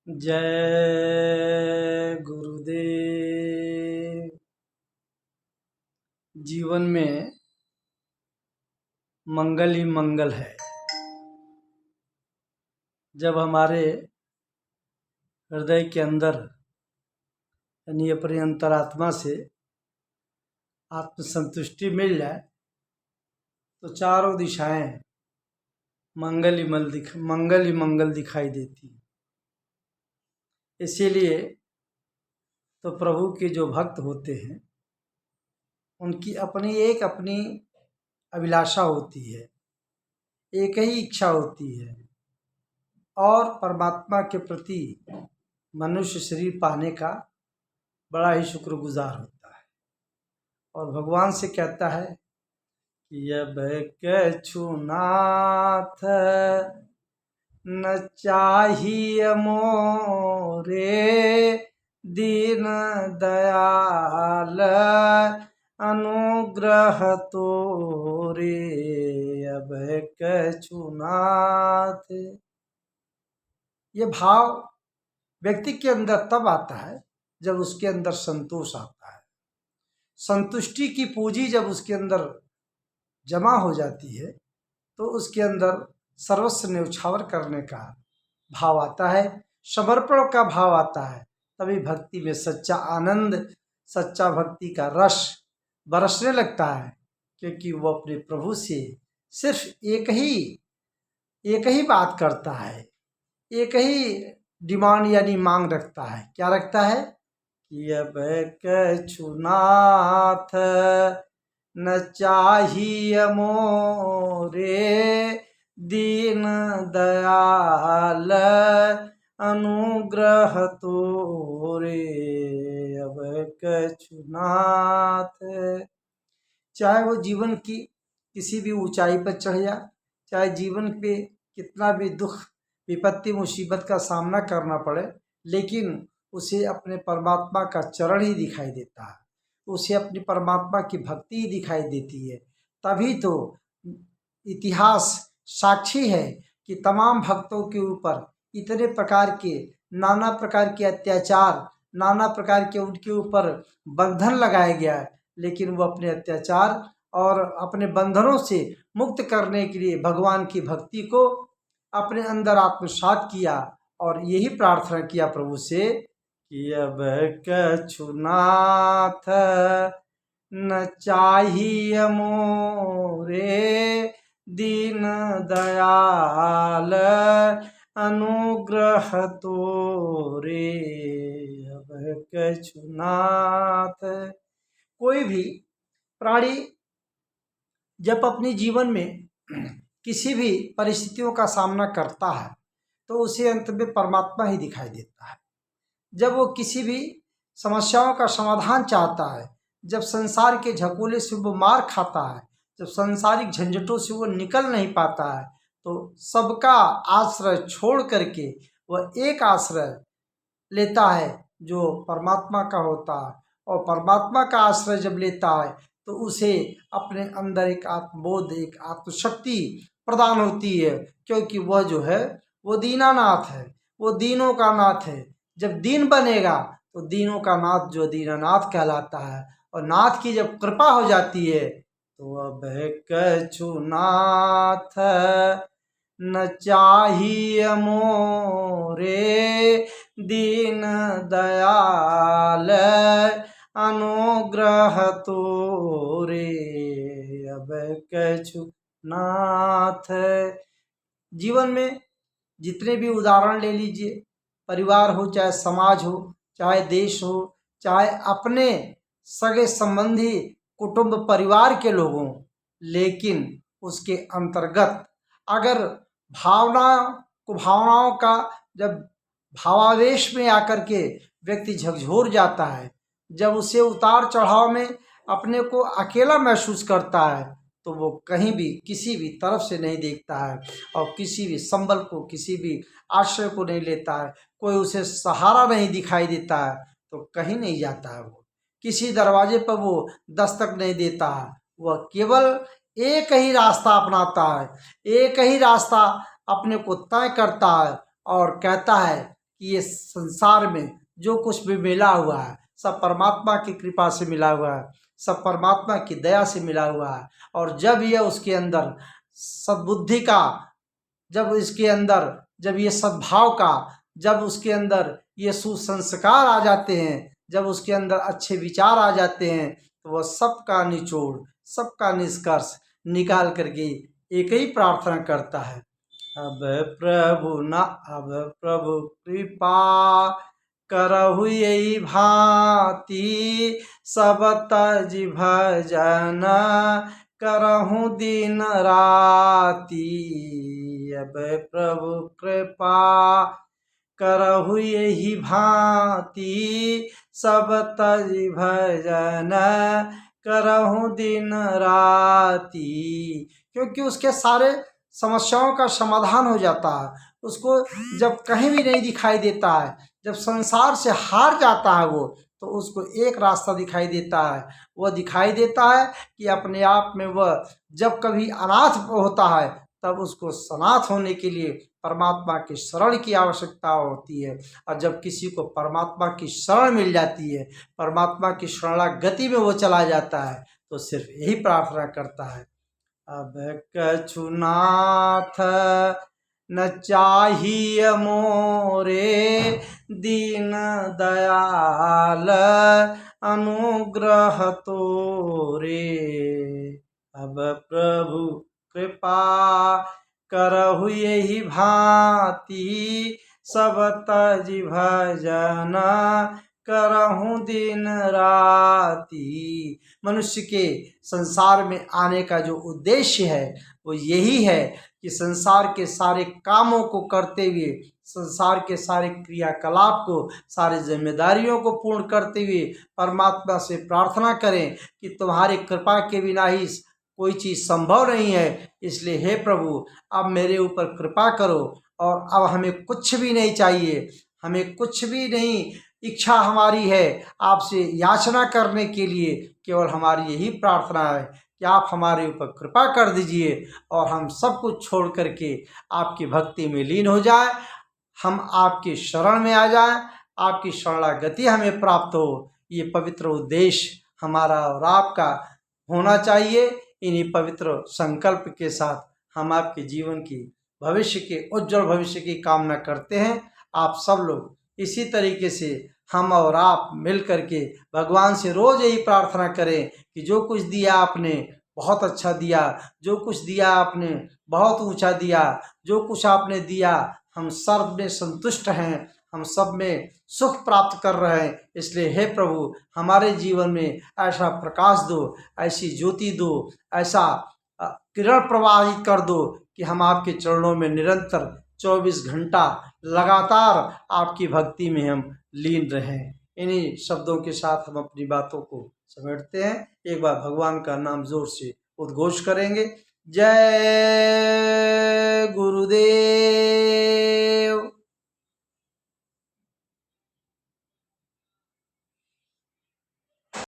जय गुरुदेव। जीवन में मंगल ही मंगल है। जब हमारे हृदय के अंदर यानी अपनी अंतरात्मा से आत्मसंतुष्टि मिल जाए तो चारों दिशाएं मंगल ही मंगल दिखाई देती। इसीलिए तो प्रभु के जो भक्त होते हैं उनकी अपनी अभिलाषा होती है, एक ही इच्छा होती है और परमात्मा के प्रति मनुष्य शरीर पाने का बड़ा ही शुक्रगुजार होता है और भगवान से कहता है कि अब कछु नाथ न चाहिए मोरे दीन दयाल अनुग्रह तोरे अब कछु नाथ। ये भाव व्यक्ति के अंदर तब आता है जब उसके अंदर संतोष आता है। संतुष्टि की पूंजी जब उसके अंदर जमा हो जाती है तो उसके अंदर सर्वस्व न्यौछावर करने का भाव आता है, समर्पण का भाव आता है। तभी भक्ति में सच्चा आनंद, सच्चा भक्ति का रस बरसने लगता है, क्योंकि वो अपने प्रभु से सिर्फ एक ही बात करता है, एक ही डिमांड यानी मांग रखता है। क्या रखता है कि अब कछु नाथ न चाहिए मोरे दीन दयाल अनुग्रह तोरे अब कछु नाथ। चाहे वो जीवन की किसी भी ऊंचाई पर चढ़ जाए, चाहे जीवन पे कितना भी दुख विपत्ति मुसीबत का सामना करना पड़े, लेकिन उसे अपने परमात्मा का चरण ही दिखाई देता है, उसे अपनी परमात्मा की भक्ति ही दिखाई देती है। तभी तो इतिहास साक्षी है कि तमाम भक्तों के ऊपर इतने प्रकार के नाना प्रकार के अत्याचार, नाना प्रकार के उनके ऊपर बंधन लगाया गया है, लेकिन वो अपने अत्याचार और अपने बंधनों से मुक्त करने के लिए भगवान की भक्ति को अपने अंदर आत्मसात किया और यही प्रार्थना किया प्रभु से कि अब कछु नाथ न चाहिए मोरे दीन दयाल अनुग्रह तोरे अब कछु नाथ। कोई भी प्राणी जब अपने जीवन में किसी भी परिस्थितियों का सामना करता है तो उसे अंत में परमात्मा ही दिखाई देता है। जब वो किसी भी समस्याओं का समाधान चाहता है, जब संसार के झकोले से वो मार खाता है, जब सांसारिक झंझटों से वो निकल नहीं पाता है, तो सबका आश्रय छोड़ करके वह एक आश्रय लेता है जो परमात्मा का होता है। और परमात्मा का आश्रय जब लेता है तो उसे अपने अंदर एक आत्मबोध, एक आत्मशक्ति प्रदान होती है, क्योंकि वह जो है वो दीनानाथ है, वो दीनों का नाथ है। जब दीन बनेगा तो दीनों का नाथ जो दीनानाथ कहलाता है, और नाथ की जब कृपा हो जाती है तो अब कछु नाथ न चाहिए मोरे दीन दयाल अनुग्रह तोरे अब कछु नाथ। जीवन में जितने भी उदाहरण ले लीजिए, परिवार हो, चाहे समाज हो, चाहे देश हो, चाहे अपने सगे संबंधी कुटुंब परिवार के लोगों, लेकिन उसके अंतर्गत अगर भावनाओं का जब भावावेश में आकर के व्यक्ति झकझोर जाता है, जब उसे उतार चढ़ाव में अपने को अकेला महसूस करता है, तो वो कहीं भी किसी भी तरफ से नहीं देखता है और किसी भी संबल को, किसी भी आश्रय को नहीं लेता है, कोई उसे सहारा नहीं दिखाई देता है, तो कहीं नहीं जाता है। वो किसी दरवाजे पर वो दस्तक नहीं देता है, वह केवल एक ही रास्ता अपनाता है, एक ही रास्ता अपने को तय करता है और कहता है कि ये संसार में जो कुछ भी मिला हुआ है सब परमात्मा की कृपा से मिला हुआ है, सब परमात्मा की दया से मिला हुआ है। और जब यह उसके अंदर सद्बुद्धि का, जब ये सद्भाव का, जब उसके अंदर ये सुसंस्कार आ जाते हैं, जब उसके अंदर अच्छे विचार आ जाते हैं, तो वह सबका निचोड़, सबका निष्कर्ष निकाल करके एक ही प्रार्थना करता है, अब प्रभु कृपा करहु यही भांति, सब तज भजन करहु दिन राति। अब प्रभु कृपा करहु यही भांति, सब तज भजन करहु दिन राति। क्योंकि उसके सारे समस्याओं का समाधान हो जाता है। उसको जब कहीं भी नहीं दिखाई देता है, जब संसार से हार जाता है वो, तो उसको एक रास्ता दिखाई देता है। वह दिखाई देता है कि अपने आप में वह जब कभी अनाथ होता है तब उसको सनाथ होने के लिए परमात्मा की शरण की आवश्यकता होती है। और जब किसी को परमात्मा की शरण मिल जाती है, परमात्मा की शरणागति में वो चला जाता है, तो सिर्फ यही प्रार्थना करता है, अब कछु नाथ न चाहिए मोरे, दीन दयाल अनुग्रह तोरे। अब प्रभु कृपा करहु यही भांति, सब तज भजन करहु दिन राति। मनुष्य के संसार में आने का जो उद्देश्य है वो यही है कि संसार के सारे कामों को करते हुए, संसार के सारे क्रियाकलाप को, सारी जिम्मेदारियों को पूर्ण करते हुए परमात्मा से प्रार्थना करें कि तुम्हारी कृपा के बिना ही कोई चीज़ संभव नहीं है। इसलिए हे प्रभु, अब मेरे ऊपर कृपा करो, और अब हमें कुछ भी नहीं चाहिए, हमें कुछ भी नहीं, इच्छा हमारी है आपसे याचना करने के लिए, केवल हमारी यही प्रार्थना है कि आप हमारे ऊपर कृपा कर दीजिए और हम सब कुछ छोड़ करके आपकी भक्ति में लीन हो जाए, हम आपकी शरण में आ जाएं, आपकी शरणागति हमें प्राप्त हो। ये पवित्र उद्देश्य हमारा और आपका होना चाहिए। इन्हीं पवित्र संकल्प के साथ हम आपके जीवन की भविष्य के उज्जवल भविष्य की कामना करते हैं। आप सब लोग इसी तरीके से हम और आप मिल करके भगवान से रोज यही प्रार्थना करें कि जो कुछ दिया आपने बहुत अच्छा दिया, जो कुछ दिया आपने बहुत ऊंचा दिया, जो कुछ आपने दिया हम सब में संतुष्ट हैं, हम सब में सुख प्राप्त कर रहे हैं। इसलिए हे प्रभु, हमारे जीवन में ऐसा प्रकाश दो, ऐसी ज्योति दो, ऐसा किरण प्रवाहित कर दो कि हम आपके चरणों में निरंतर 24 घंटा लगातार आपकी भक्ति में हम लीन रहें। इन्हीं शब्दों के साथ हम अपनी बातों को समेटते हैं। एक बार भगवान का नाम जोर से उद्घोष करेंगे, जय